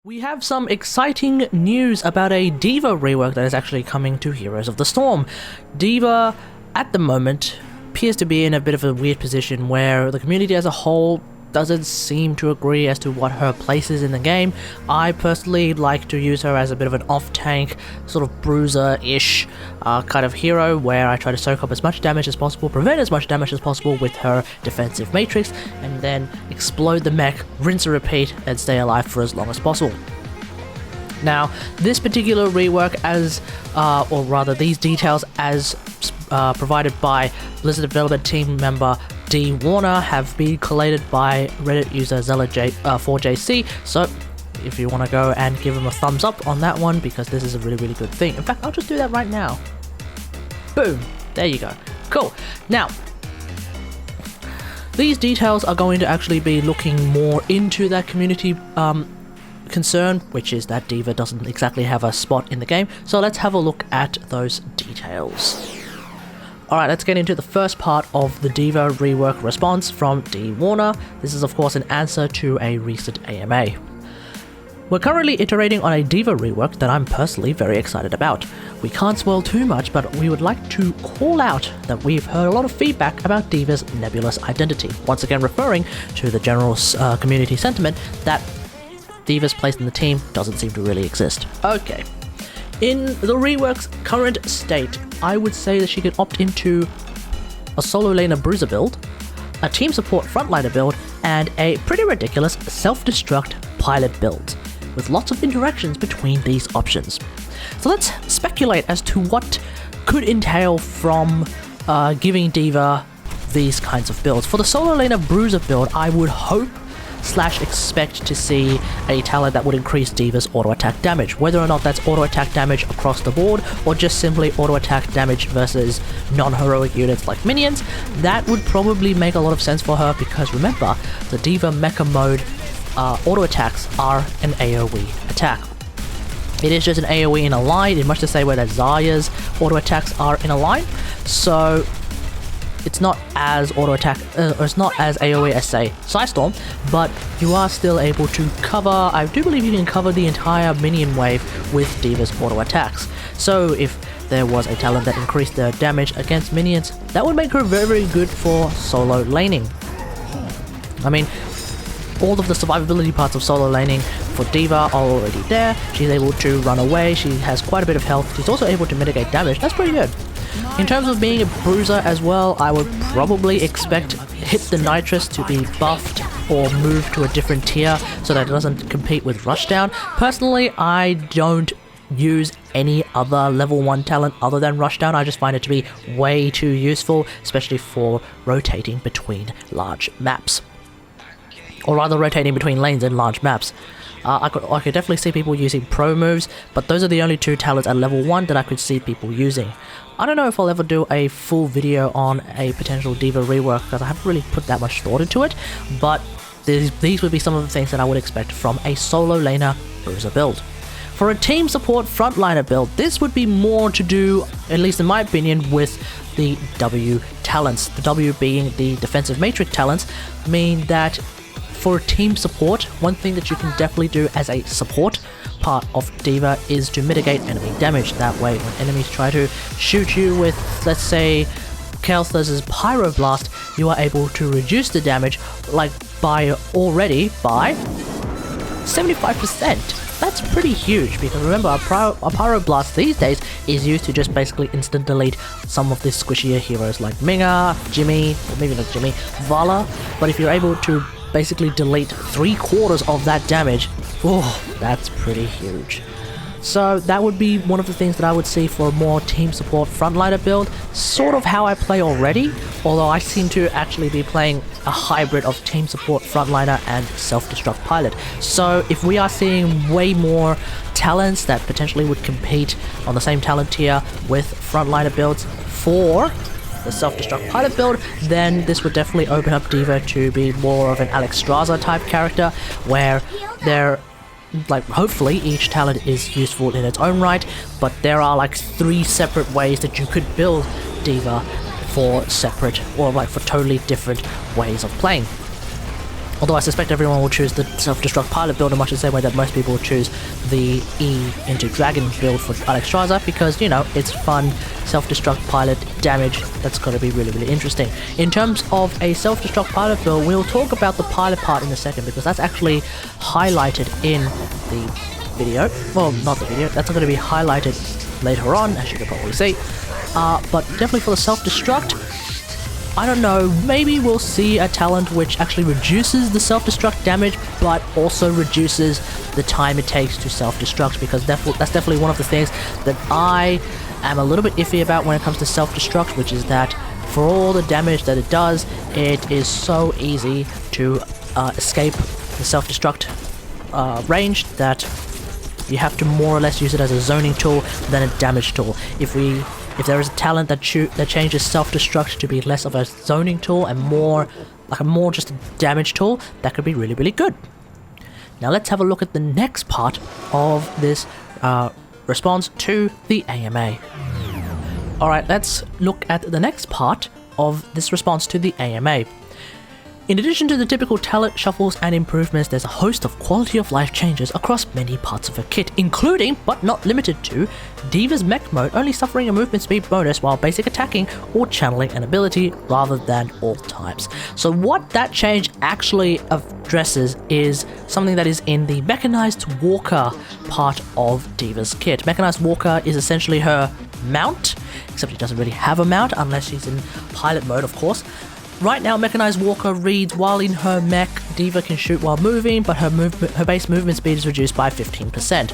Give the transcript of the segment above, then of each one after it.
We have some exciting news about a D.Va rework that is actually coming to Heroes of the Storm. D.Va, at the moment, appears to be in a bit of a weird position where the community as a whole doesn't seem to agree as to what her place is in the game. I personally like to use her as a bit of an off-tank, sort of bruiser-ish kind of hero, where I try to soak up as much damage as possible, prevent as much damage as possible with her defensive matrix, and then explode the mech, rinse and repeat, and stay alive for as long as possible. Now, this particular rework or rather these details as provided by Blizzard development team member D. Warner have been collated by Reddit user Zella4JC, so if you want to go and give him a thumbs up on that one, because this is a really good thing. In fact, I'll just do that right now. Boom! There you go. Cool. Now, these details are going to actually be looking more into that community concern, which is that D.Va doesn't exactly have a spot in the game, so let's have a look at those details. Alright, let's get into the first part of the D.Va rework response from D. Warner. This is of course an answer to a recent AMA. We're currently iterating on a D.Va rework that I'm personally very excited about. We can't spoil too much, but we would like to call out that we've heard a lot of feedback about D.Va's nebulous identity, once again referring to the general community sentiment that D.Va's place in the team doesn't seem to really exist. Okay. In the rework's current state, I would say that she could opt into a solo laner bruiser build, a team support frontliner build, and a pretty ridiculous self-destruct pilot build, with lots of interactions between these options. So let's speculate as to what could entail from giving D.Va these kinds of builds. For the solo laner bruiser build, I would hope / expect to see a talent that would increase D.Va's auto attack damage, whether or not that's auto attack damage across the board or just simply auto attack damage versus non-heroic units like minions. That would probably make a lot of sense for her, because remember, the D.Va mecha mode auto attacks are an AoE attack. It is just an AoE in a line, in much the same way that Zarya's auto attacks are in a line, so it's not as auto attack, or it's not as AoE as say Psystorm, but you are still able to cover, I do believe you can cover the entire minion wave with D.Va's auto attacks. So if there was a talent that increased their damage against minions, that would make her very good for solo laning. I mean, all of the survivability parts of solo laning for D.Va are already there. She's able to run away, she has quite a bit of health, she's also able to mitigate damage. That's pretty good. In terms of being a bruiser as well, I would probably expect Hit the Nitrous to be buffed or moved to a different tier so that it doesn't compete with Rushdown. Personally, I don't use any other level 1 talent other than Rushdown. I just find it to be way too useful, especially for rotating between large maps. Or rather, rotating between lanes in large maps. I could definitely see people using pro moves, but those are the only two talents at level 1 that I could see people using. I don't know if I'll ever do a full video on a potential D.Va rework, because I haven't really put that much thought into it, but these would be some of the things that I would expect from a solo laner bruiser build. For a team support frontliner build, this would be more to do, at least in my opinion, with the W talents. The W being the defensive matrix talents, mean that for team support, one thing that you can definitely do as a support part of D.Va is to mitigate enemy damage. That way, when enemies try to shoot you with, let's say, Kael'thas's Pyroblast, you are able to reduce the damage by 75%. That's pretty huge, because remember, a Pyroblast these days is used to just basically instant delete some of the squishier heroes like Minga, Jimmy, or maybe not Jimmy, Vala, but if you're able to basically delete 3/4 of that damage, oh, that's pretty huge. So that would be one of the things that I would see for a more team support frontliner build, sort of how I play already, although I seem to actually be playing a hybrid of team support frontliner and self-destruct pilot. So if we are seeing way more talents that potentially would compete on the same talent tier with frontliner builds for the self-destruct pilot build, then this would definitely open up D.Va to be more of an Alexstrasza type character, where hopefully each talent is useful in its own right, but there are 3 separate ways that you could build D.Va for separate, or for totally different ways of playing. Although I suspect everyone will choose the self-destruct pilot build in much the same way that most people will choose the E into Dragon build for Alexstrasza, because, you know, it's fun, self-destruct pilot damage. That's going to be really, really interesting. In terms of a self-destruct pilot build, we'll talk about the pilot part in a second, because that's actually highlighted in the video. Well, not the video, that's going to be highlighted later on, as you can probably see. But definitely for the self-destruct, I don't know, maybe we'll see a talent which actually reduces the self-destruct damage, but also reduces the time it takes to self-destruct, because that's definitely one of the things that I am a little bit iffy about when it comes to self-destruct, which is that for all the damage that it does, it is so easy to escape the self-destruct range that you have to more or less use it as a zoning tool than a damage tool. If there is a talent that changes self-destruct to be less of a zoning tool and more just a damage tool, that could be really, really good. Now let's have a look at the next part of this response to the AMA. Alright, let's look at the next part of this response to the AMA. In addition to the typical talent shuffles and improvements, there's a host of quality of life changes across many parts of her kit, including, but not limited to, D.Va's mech mode only suffering a movement speed bonus while basic attacking or channeling an ability rather than all types. So what that change actually addresses is something that is in the Mechanized Walker part of D.Va's kit. Mechanized Walker is essentially her mount, except she doesn't really have a mount unless she's in pilot mode, of course. Right now, Mechanized Walker reads, while in her mech, D.Va can shoot while moving, but her base movement speed is reduced by 15%.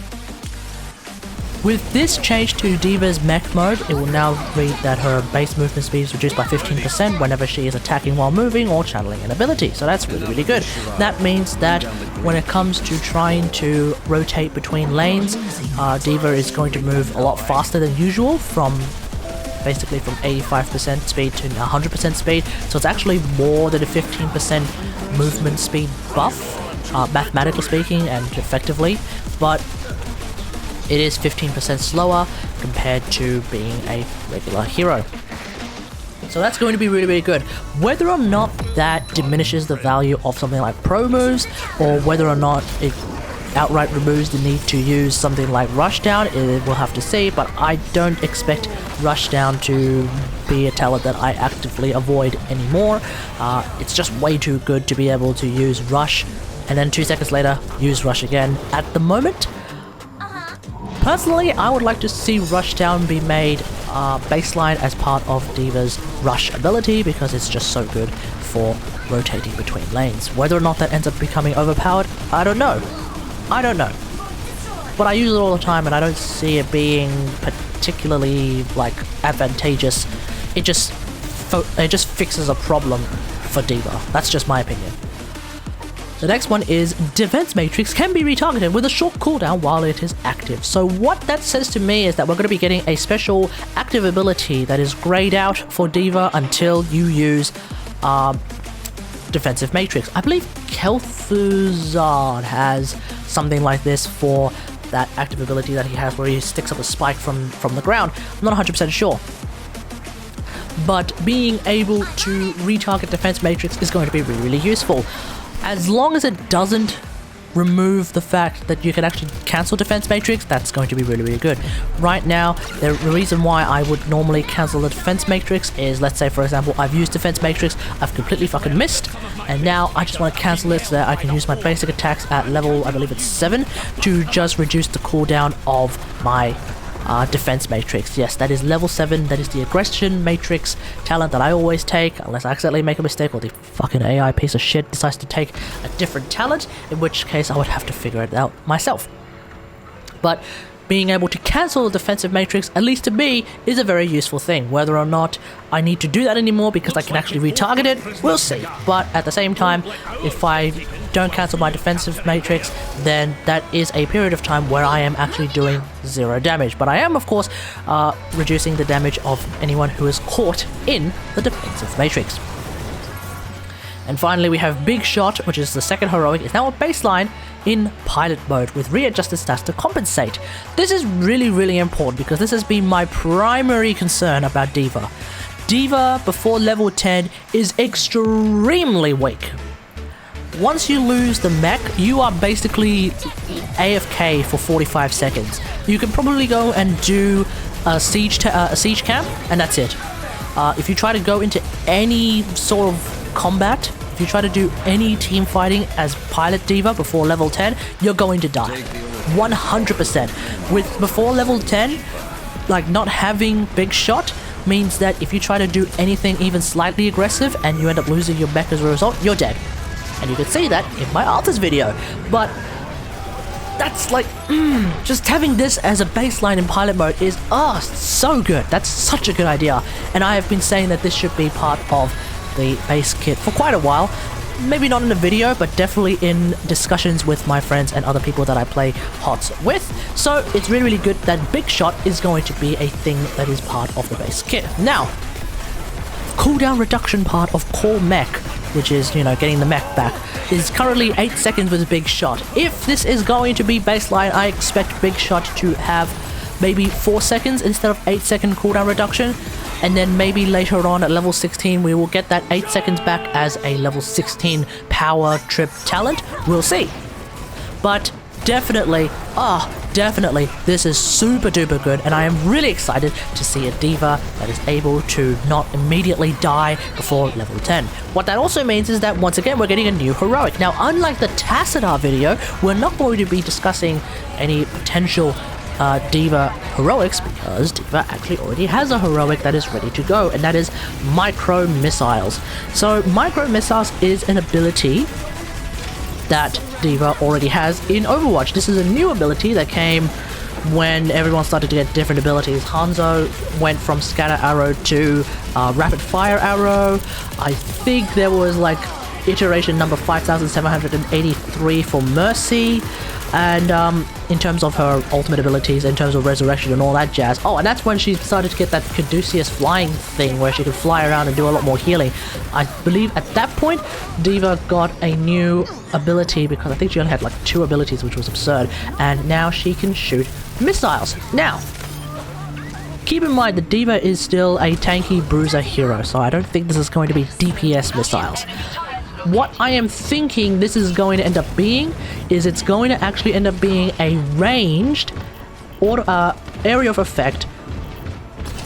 With this change to D.Va's mech mode, it will now read that her base movement speed is reduced by 15% whenever she is attacking while moving or channeling an ability. So that's really, really good. That means that when it comes to trying to rotate between lanes, D.Va is going to move a lot faster than usual, basically from 85% speed to 100% speed, so it's actually more than a 15% movement speed buff, mathematically speaking and effectively, but it is 15% slower compared to being a regular hero. So that's going to be really, really good. Whether or not that diminishes the value of something like pro moves, or whether or not it outright removes the need to use something like Rushdown, we'll have to see, but I don't expect Rushdown to be a talent that I actively avoid anymore. It's just way too good to be able to use Rush and then 2 seconds later use Rush again. At the moment, personally, I would like to see Rushdown be made baseline as part of D.Va's Rush ability, because it's just so good for rotating between lanes. Whether or not that ends up becoming overpowered, I don't know. But I use it all the time and I don't see it being particularly advantageous. It just fixes a problem for D.Va. That's just my opinion. The next one is Defense Matrix can be retargeted with a short cooldown while it is active. So what that says to me is that we're going to be getting a special active ability that is grayed out for D.Va until you use Defensive Matrix. I believe Kel'Thuzad has something like this for that active ability that he has where he sticks up a spike from the ground. I'm not 100% sure. But being able to retarget Defense Matrix is going to be really, really useful. As long as it doesn't remove the fact that you can actually cancel Defense Matrix, that's going to be really, really good. Right now, the reason why I would normally cancel the Defense Matrix is, let's say for example, I've used Defense Matrix, I've completely fucking missed, and now I just want to cancel it so that I can use my basic attacks at level, I believe it's 7, to just reduce the cooldown of my Defense Matrix. Yes, that is level 7, that is the Aggression Matrix talent that I always take, unless I accidentally make a mistake or the fucking AI piece of shit decides to take a different talent, in which case I would have to figure it out myself. But being able to cancel the Defensive Matrix, at least to me, is a very useful thing. Whether or not I need to do that anymore because I can actually retarget it, we'll see. But at the same time, if I don't cancel my Defensive Matrix, then that is a period of time where I am actually doing 0 damage. But I am, of course, reducing the damage of anyone who is caught in the Defensive Matrix. And finally, we have Big Shot, which is the second heroic, is now a baseline in pilot mode with readjusted stats to compensate. This is really, really important because this has been my primary concern about D.Va. D.Va, before level 10, is extremely weak. once you lose the mech, you are basically AFK for 45 seconds. You can probably go and do a siege camp, and that's it. If you try to go into any sort of combat, if you try to do any team fighting as Pilot D.Va before level 10, you're going to die. 100%. Before level 10, like not having big shot means that if you try to do anything even slightly aggressive and you end up losing your mech as a result, you're dead. And you can see that in my Arthur's video. But that's like, just having this as a baseline in pilot mode is, so good. That's such a good idea. And I have been saying that this should be part of the base kit for quite a while. Maybe not in a video, but definitely in discussions with my friends and other people that I play HOTS with. So it's really, really good that Big Shot is going to be a thing that is part of the base kit. Now, cooldown reduction part of core mech, which is, you know, getting the mech back, is currently 8 seconds with Big Shot. If this is going to be baseline, I expect Big Shot to have maybe 4 seconds instead of 8-second cooldown reduction. And then maybe later on at level 16 we will get that 8 seconds back as a level 16 power trip talent. We'll see. But definitely, definitely, this is super duper good, and I am really excited to see a D.Va that is able to not immediately die before level 10. What that also means is that once again we're getting a new heroic. Now, unlike the Tassadar video, we're not going to be discussing any potential D.Va heroics, because D.Va actually already has a heroic that is ready to go, and that is micro missiles. So micro missiles is an ability that D.Va already has in Overwatch. This is a new ability that came when everyone started to get different abilities. Hanzo went from scatter arrow to rapid fire arrow. I think there was like iteration number 5783 for Mercy. And in terms of her ultimate abilities, in terms of resurrection and all that jazz. Oh, and that's when she started to get that Caduceus flying thing where she could fly around and do a lot more healing. I believe at that point, D.Va got a new ability, because I think she only had like 2 abilities, which was absurd. And now she can shoot missiles. Now, keep in mind that D.Va is still a tanky bruiser hero, so I don't think this is going to be DPS missiles. What I am thinking this is going to end up being is it's going to actually end up being a ranged area of effect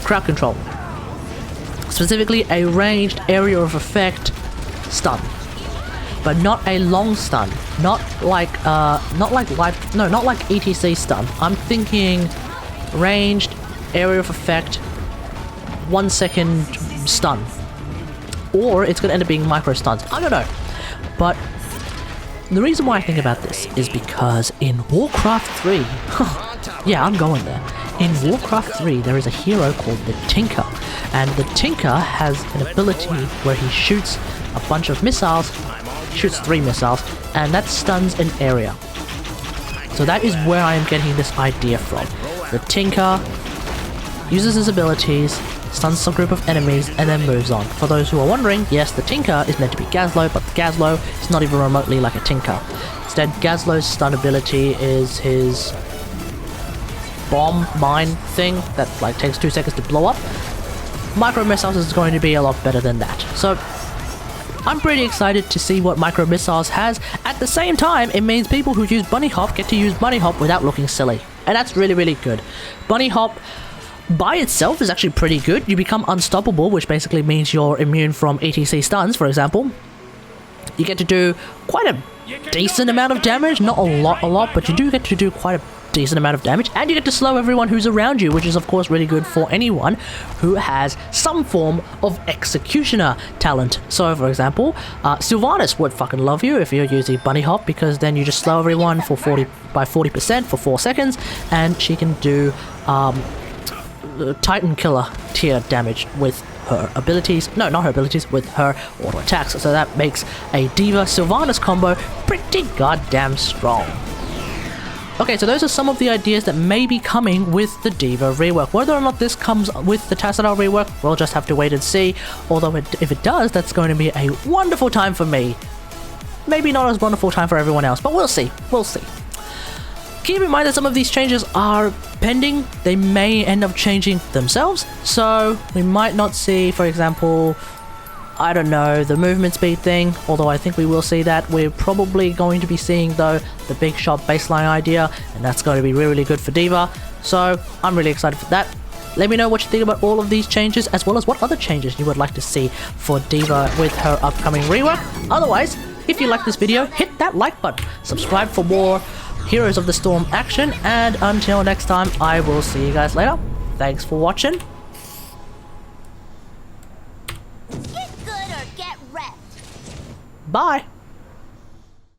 crowd control. Specifically a ranged area of effect stun. But not a long stun. Not like ETC stun. I'm thinking ranged area of effect 1 second stun. Or it's going to end up being micro stuns. I don't know. But the reason why I think about this is because in Warcraft 3, yeah, I'm going there. In Warcraft 3, there is a hero called the Tinker. And the Tinker has an ability where he shoots a bunch of missiles, shoots 3 missiles, and that stuns an area. So that is where I am getting this idea from. The Tinker uses his abilities, stuns some group of enemies, and then moves on. For those who are wondering, yes, the Tinker is meant to be Gazlowe, but the Gazlowe is not even remotely like a Tinker. Instead, Gazlowe's stun ability is his bomb mine thing that like takes 2 seconds to blow up. Micro missiles is going to be a lot better than that. So I'm pretty excited to see what micro missiles has. At the same time, it means people who use bunny hop get to use bunny hop without looking silly, and that's really, really good. Bunny hop by itself is actually pretty good. You become unstoppable, which basically means you're immune from ETC stuns, for example. You get to do quite a decent amount of damage, not a lot, but you do get to do quite a decent amount of damage, and you get to slow everyone who's around you, which is of course really good for anyone who has some form of executioner talent. So for example, Sylvanas would fucking love you if you're using bunny hop, because then you just slow everyone by 40% for 4 seconds, and she can do Titan Killer tier damage with her abilities. No, not her abilities, with her auto attacks. So that makes a D.Va Sylvanas combo pretty goddamn strong. Okay, so those are some of the ideas that may be coming with the D.Va rework. Whether or not this comes with the Tassadar rework, we'll just have to wait and see. Although if it does, that's going to be a wonderful time for me. Maybe not as wonderful time for everyone else, but we'll see. We'll see. Keep in mind that some of these changes are pending. They may end up changing themselves, so we might not see, for example, I don't know, the movement speed thing, although I think we will see that. We're probably going to be seeing, though, the big shot baseline idea, and that's going to be really good for D.Va, so I'm really excited for that. Let me know what you think about all of these changes, as well as what other changes you would like to see for D.Va with her upcoming rework. Otherwise, if you like this video, hit that like button, subscribe for more Heroes of the Storm action, and until next time, I will see you guys later. Thanks for watching. Get good or get wrecked. Bye!